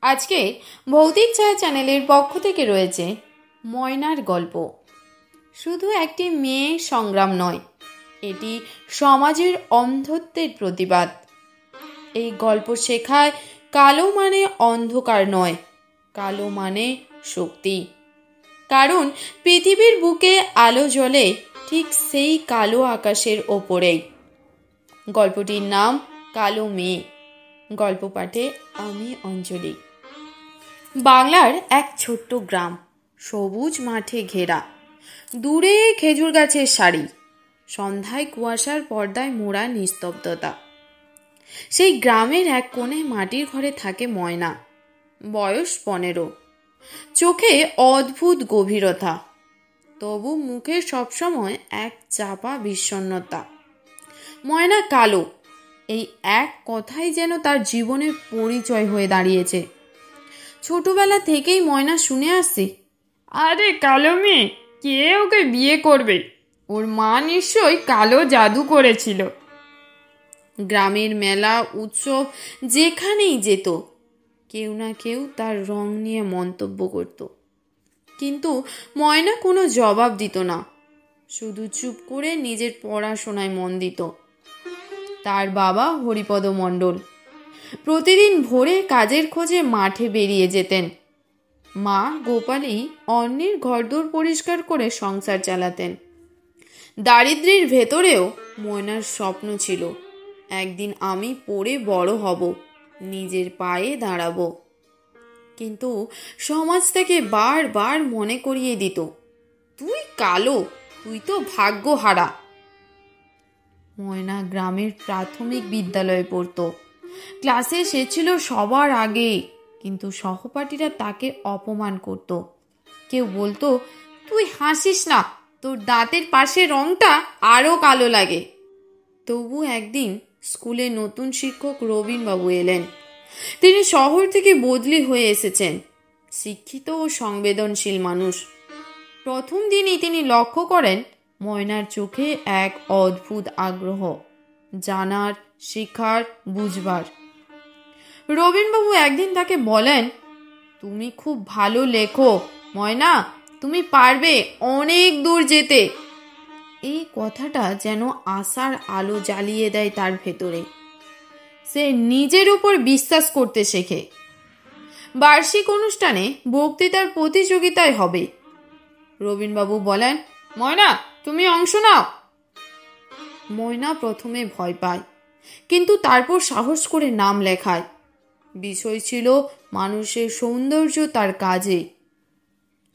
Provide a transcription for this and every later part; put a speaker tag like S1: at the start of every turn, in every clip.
S1: আজকে ভৌতিক ছায়া চ্যানেলের পক্ষ থেকে রয়েছে ময়নার গল্প। শুধু একটি মেয়ে সংগ্রাম নয়, এটি সমাজের অন্ধত্বের প্রতিবাদ। এই গল্প শেখায় কালো মানে অন্ধকার নয়, কালো মানে শক্তি। কারণ পৃথিবীর বুকে আলো জ্বলে ঠিক সেই কালো আকাশের ওপরেই। গল্পটির নাম কালো মেয়ে। গল্প পাঠে আমি অঞ্জলি। বাংলার এক ছোট্ট গ্রাম, সবুজ মাঠে ঘেরা, দূরে খেজুর গাছের সারি, সন্ধ্যায় কুয়াশার পর্দায় মোড়া নিস্তব্ধতা। সেই গ্রামের এক কোণে মাটির ঘরে থাকে ময়না, বয়স 15। চোখে অদ্ভুত গভীরতা, তবু মুখে সবসময় এক চাপা বিষণ্ণতা। ময়না কালো, এই এক কথাই যেন তার জীবনের পরিচয় হয়ে দাঁড়িয়েছে। ছোটবেলা থেকেই ময়না শুনে আসছে,
S2: আরে কালো মেয়ে, কে ওকে বিয়ে করবে? ওর মা নিশ্চয়ই কালো জাদু করেছিল।
S1: গ্রামের মেলা উৎসব যেখানেই যেত, কেউ না কেউ তার রং নিয়ে মন্তব্য করত। কিন্তু ময়না কোনো জবাব দিত না, শুধু চুপ করে নিজের পড়াশোনায় মন দিত। তার বাবা হরিপদ মণ্ডল প্রতিদিন ভোরে কাজের খোঁজে মাঠে বেরিয়ে যেতেন। মা গোপালী অন্যের ঘরদোর পরিষ্কার করে সংসার চালাতেন। দারিদ্র্যের ভেতরেও ময়নার স্বপ্ন ছিল, একদিন আমি পড়ে বড় হব, নিজের পায়ে দাঁড়াবো। কিন্তু সমাজ থেকে বারবার মনে করিয়ে দিত, তুই কালো, তুই তো ভাগ্যহারা। ময়না গ্রামের প্রাথমিক বিদ্যালয়ে পড়তো। ক্লাসে সে ছিল সবার আগে, কিন্তু সহপাঠীরা তাকে অপমান করত। কেউ বলতো, তুই হাসিস না, তোর দাঁতের পাশে রংটা আরো কালো লাগে। তবু একদিন স্কুলে নতুন শিক্ষক রবীনবাবু এলেন। তিনি শহর থেকে বদলি হয়ে এসেছেন, শিক্ষিত ও সংবেদনশীল মানুষ। প্রথম দিনই তিনি লক্ষ্য করেন ময়নার চোখে এক অদ্ভুত আগ্রহ, জানার, শেখার, বুঝবার। রবীনবাবু একদিন তাকে বলেন, তুমি খুব ভালো লেখো ময়না, তুমি পারবে অনেক দূর যেতে। এই কথাটা যেন আশার আলো জ্বালিয়ে দেয় তার ভেতরে। সে নিজের উপর বিশ্বাস করতে শেখে। বার্ষিক অনুষ্ঠানে বক্তৃতার প্রতিযোগিতায় হবে। রবীনবাবু বলেন, ময়না তুমি অংশ নাও। ময়না প্রথমে ভয় পায়, কিন্তু তারপর সাহস করে নাম লেখায়। বিষয় ছিল মানুষের সৌন্দর্য তার কাজে।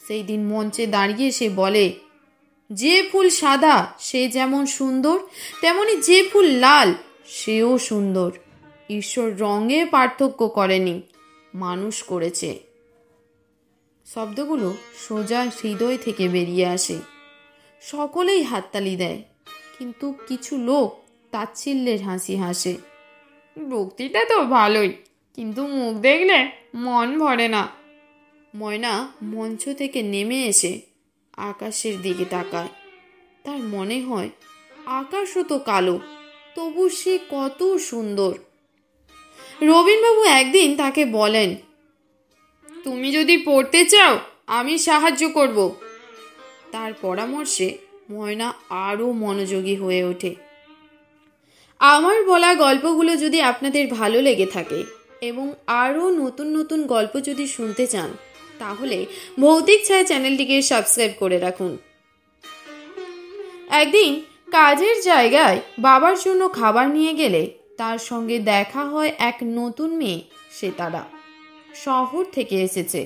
S1: সেই দিন মঞ্চে দাঁড়িয়ে সে বলে, যে ফুল সাদা সে যেমন সুন্দর, তেমনি যে ফুল লাল সেও সুন্দর। ঈশ্বর রঙে পার্থক্য করেনি, মানুষ করেছে। শব্দগুলো সোজা হৃদয় থেকে বেরিয়ে আসে। সকলেই হাততালি দেয়, কিন্তু কিছু লোক তাচ্ছিল্যের হাসি হাসে।
S2: বক্তৃতা তো ভালোই, কিন্তু মুখ দেখলে মন ভরে না।
S1: ময়না মঞ্চ থেকে নেমে এসে আকাশের দিকে তাকায়। তার মনে হয় আকাশও তো কালো, তবু সে কত সুন্দর। রবীনবাবু একদিন তাকে বলেন,
S2: তুমি যদি পড়তে চাও আমি সাহায্য করব।
S1: তার পরামর্শে ময়না আরও মনোযোগী হয়ে ওঠে। আমার বলা গল্পগুলো যদি আপনাদের ভালো লেগে থাকে এবং আরও নতুন নতুন গল্প যদি শুনতে চান, তাহলে ভৌতিক ছায়া চ্যানেলটিকে সাবস্ক্রাইব করে রাখুন। একদিন কাজের জায়গায় বাবার জন্য খাবার নিয়ে গেলে তার সঙ্গে দেখা হয় এক নতুন মেয়ে। সে তারা শহর থেকে এসেছে,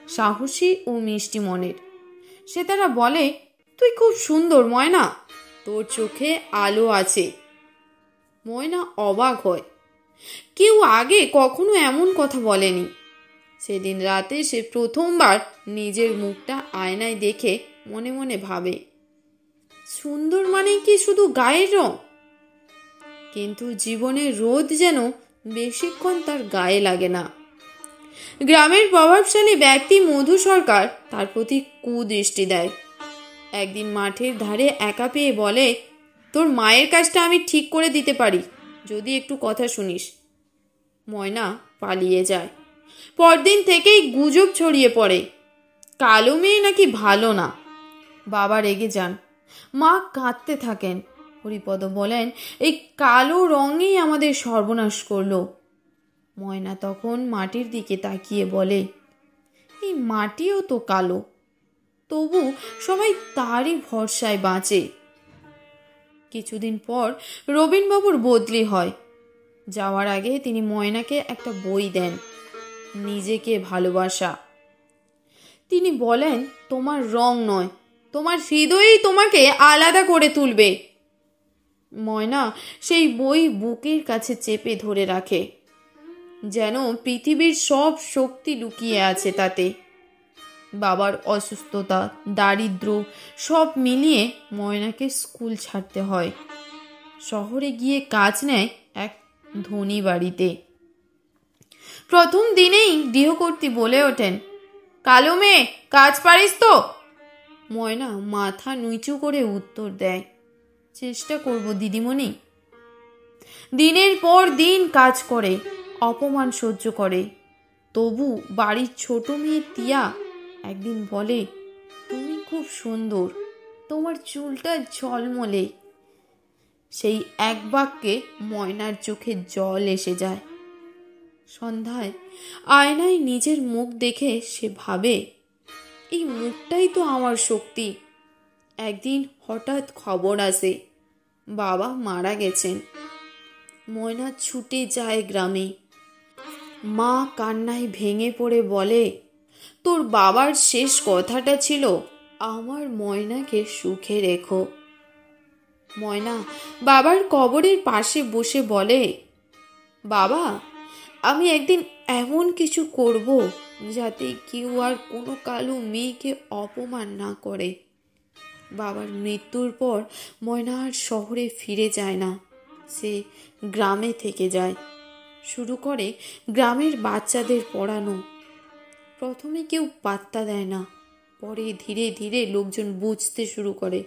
S1: সাহসী ও মিষ্টি মনের। সে তারা বলে, তুই খুব সুন্দর ময়না, তোর চোখে আলো আছে। ময়না অবাক হয়, কেউ আগে কখনো এমন কথা বলেনি। সেদিন রাতে সে প্রথমবার নিজের মুখটা আয়নায় দেখে মনে মনে ভাবে, সুন্দর মানে কি শুধু গায়ের রং? কিন্তু জীবনের রোদ যেন বেশিক্ষণ তার গায়ে লাগে না। গ্রামের প্রভাবশালী ব্যক্তি মধু সরকার তার প্রতি কুদৃষ্টি দেয়। একদিন মাঠের ধারে একা পেয়ে বলে, তোর মায়ের কাজটা আমি ঠিক করে দিতে পারি, যদি একটু কথা শুনিস। ময়না পালিয়ে যায়। পরদিন থেকেই গুজব ছড়িয়ে পড়ে, কালো মেয়ে নাকি ভালো না। বাবা রেগে যান, মা কাঁদতে থাকেন। হরিপদ বলেন, এই কালো রঙই আমাদের সর্বনাশ করলো। ময়না তখন মাটির দিকে তাকিয়ে বলে, এই মাটিও তো কালো, তবু সবাই তারই ভরসায় বাঁচে। কিছুদিন পর রবীনবাবুর বদলি হয়। যাওয়ার আগে তিনি ময়নাকে একটা বই দেন, নিজেকে ভালোবাসা। তিনি বলেন, তোমার রং নয়, তোমার হৃদয়ই তোমাকে আলাদা করে তুলবে। ময়না সেই বই বুকের কাছে চেপে ধরে রাখে, যেন পৃথিবীর সব শক্তি লুকিয়ে আছে তাতে। বাবার অসুস্থতা, দারিদ্র্য সব মিলিয়ে ময়নাকে স্কুল ছাড়তে হয়। শহরে গিয়ে কাজ নেয় এক ধনী বাড়িতে। প্রথম দিনেই গৃহকর্ত্রী বলে ওঠেন, কালো মেয়ে, কাজ পারিস তো? ময়না মাথা নিচু করে উত্তর দেয়, চেষ্টা করব দিদিমণি। দিনের পর দিন কাজ করে, অপমান সহ্য করে। তবু বাড়ির ছোট মেয়ে তিয়া একদিন বলে, তুমি খুব সুন্দর, তোমার চুলটা ঝলমলে। সেই এক বাক্যে ময়নার চোখে জল এসে যায়। সন্ধ্যায় আয়নায় নিজের মুখ দেখে সে ভাবে, এই মুখটাই তো আমার শক্তি। একদিন হঠাৎ খবর আসে, বাবা মারা গেছেন। ময়না ছুটে যায় গ্রামে। মা কান্নায় ভেঙে পড়ে বলে, তোর বাবার শেষ কথাটা ছিল, আমার ময়নাকে সুখে রেখো। ময়না বাবার কবরের পাশে বসে বলে, বাবা, আমি একদিন এমন কিছু করব যাতে কেউ আর কোনো কালো মেয়েকে অপমান না করে। বাবার মৃত্যুর পর ময়না আর শহরে ফিরে যায় না, সে গ্রামে থেকে যায়। শুরু করে গ্রামের বাচ্চাদের পড়ানো। প্রথমে কেউ পাত্তা দেয় না, পরে ধীরে ধীরে লোকজন বুঝতে শুরু করে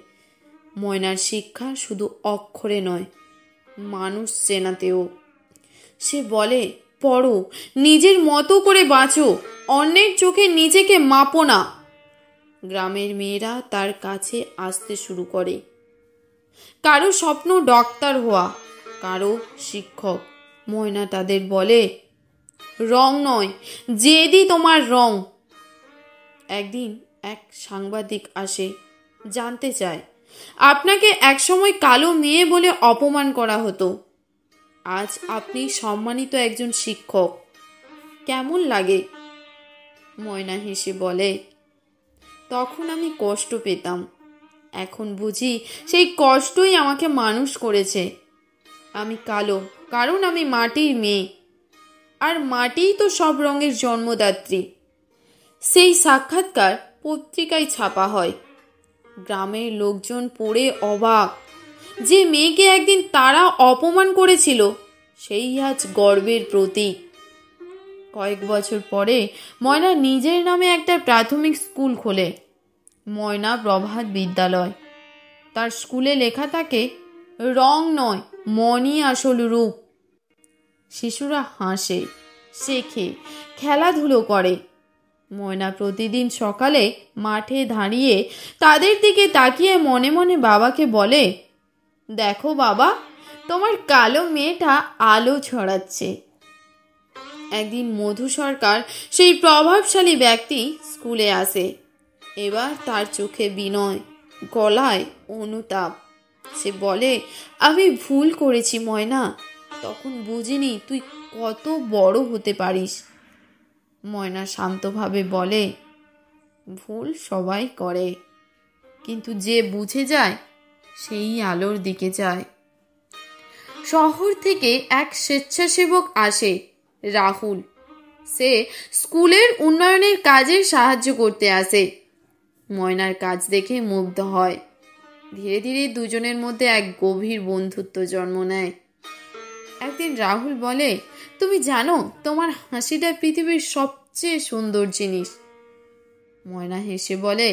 S1: ময়নার শিক্ষা শুধু অক্ষরে নয়, মানুষ চেনাতেও। সে বলে, পড়ো, নিজের মতো করে বাঁচো, অন্যের চোখে নিজেকে মাপো না। গ্রামের মেয়েরা তার কাছে আসতে শুরু করে। কারো স্বপ্ন ডাক্তার হওয়া, কারো শিক্ষক। ময়না তাদের বলে, রং নয়, জেদই তোমার রং। একদিন এক সাংবাদিক আসে, জানতে চায়, আপনাকে একসময় কালো মেয়ে বলে অপমান করা হতো, আজ আপনি সম্মানিত একজন শিক্ষক, কেমন লাগে? ময়না হেসে বলে, তখন আমি কষ্ট পেতাম, এখন বুঝি সেই কষ্টই আমাকে মানুষ করেছে। আমি কালো কারণ আমি মাটির মেয়ে, আর মাটিই তো সব রঙের জন্মদাত্রী। সেই সাক্ষাৎকার পত্রিকায় ছাপা হয়। গ্রামের লোকজন পড়ে অবাক, যে মেয়েকে একদিন তারা অপমান করেছিল সেই আজ গর্বের প্রতীক। কয়েক বছর পরে ময়না নিজের নামে একটা প্রাথমিক স্কুল খোলে, ময়না প্রভাত বিদ্যালয়। তার স্কুলে লেখা থাকে, রং নয়, মনই আসল রূপ। শিশুরা হাসে, শেখে, খেলাধুলো করে। ময়না প্রতিদিন সকালে মাঠে দাঁড়িয়ে তাদের দিকে তাকিয়ে মনে মনে বাবাকে বলে, দেখো বাবা, তোমার কালো মেয়েটা আলো ছড়াচ্ছে। একদিন মধু সরকার, সেই প্রভাবশালী ব্যক্তি, স্কুলে আসে। এবার তার চোখে বিনয়, গলায় অনুতাপ। সে বলে, আমি ভুল করেছি ময়না, তখন বুঝিনি তুই কত বড় হতে পারিস। ময়না শান্তভাবে বলে, ভুল সবাই করে, কিন্তু যে বুঝে যায় সেই আলোর দিকে যায়। শহর থেকে এক স্বেচ্ছাসেবক আসে, রাহুল। সে স্কুলের উন্নয়নের কাজে সাহায্য করতে আসে। ময়নার কাজ দেখে মুগ্ধ হয়। ধীরে ধীরে দুজনের মধ্যে এক গভীর বন্ধুত্ব জন্ম নেয়। একদিন রাহুল বলে, তুমি জানো, তোমার হাসিটা পৃথিবীর সবচেয়ে সুন্দর জিনিস। ময়না হেসে বলে,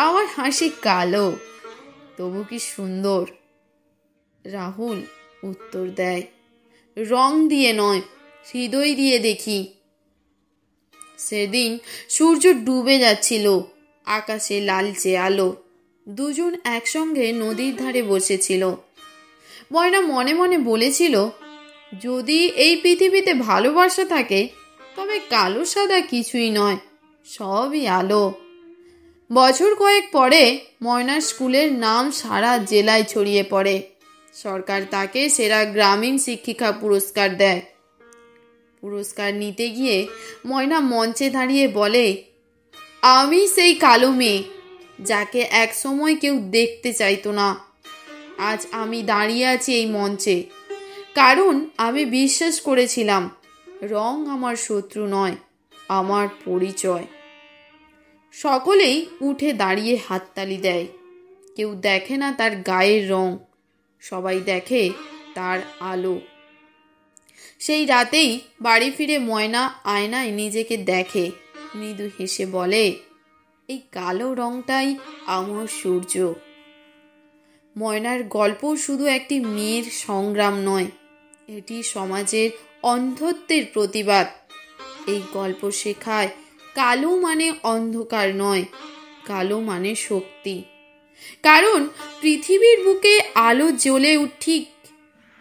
S1: আমার হাসি কালো, তবু কি সুন্দর। রাহুল উত্তর দেয়, রং দিয়ে নয়, হৃদয় দিয়ে দেখি। সেদিন সূর্য ডুবে যাচ্ছিল, আকাশে লালচে আলো। দুজন একসঙ্গে নদীর ধারে বসেছিল। ময়না মনে মনে বলেছিল, যদি এই পৃথিবীতে ভালোবাসা থাকে তবে কালো সাদা কিছুই নয়, সবই আলো। বছর কয়েক পরে ময়নার স্কুলের নাম সারা জেলায় ছড়িয়ে পড়ে। সরকার তাকে সেরা গ্রামীণ শিক্ষিকা পুরস্কার দেয়। পুরস্কার নিতে গিয়ে ময়না মঞ্চে দাঁড়িয়ে বলে, আমি সেই কালো মেয়ে যাকে এক সময় কেউ দেখতে চাইতো না। আজ আমি দাঁড়িয়ে আছি এই মঞ্চে, কারণ আমি বিশ্বাস করেছিলাম রং আমার শত্রু নয়, আমার পরিচয়। সকলেই উঠে দাঁড়িয়ে হাততালি দেয়। কেউ দেখে না তার গায়ের রং, সবাই দেখে তার আলো। সেই রাতেই বাড়ি ফিরে ময়না আয়নায় নিজেকে দেখে, মৃদু হেসে বলে, এই কালো রংটাই আমার সূর্য। ময়নার গল্প শুধু একটি মেয়ের সংগ্রাম নয়, এটি সমাজের অন্ধত্বের প্রতিবাদ। এই গল্প শেখায় কালো মানে অন্ধকার নয়, কালো মানে শক্তি। কারণ পৃথিবীর বুকে আলো জ্বলে ঠিক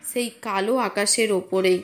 S1: সেই কালো আকাশের ওপরেই।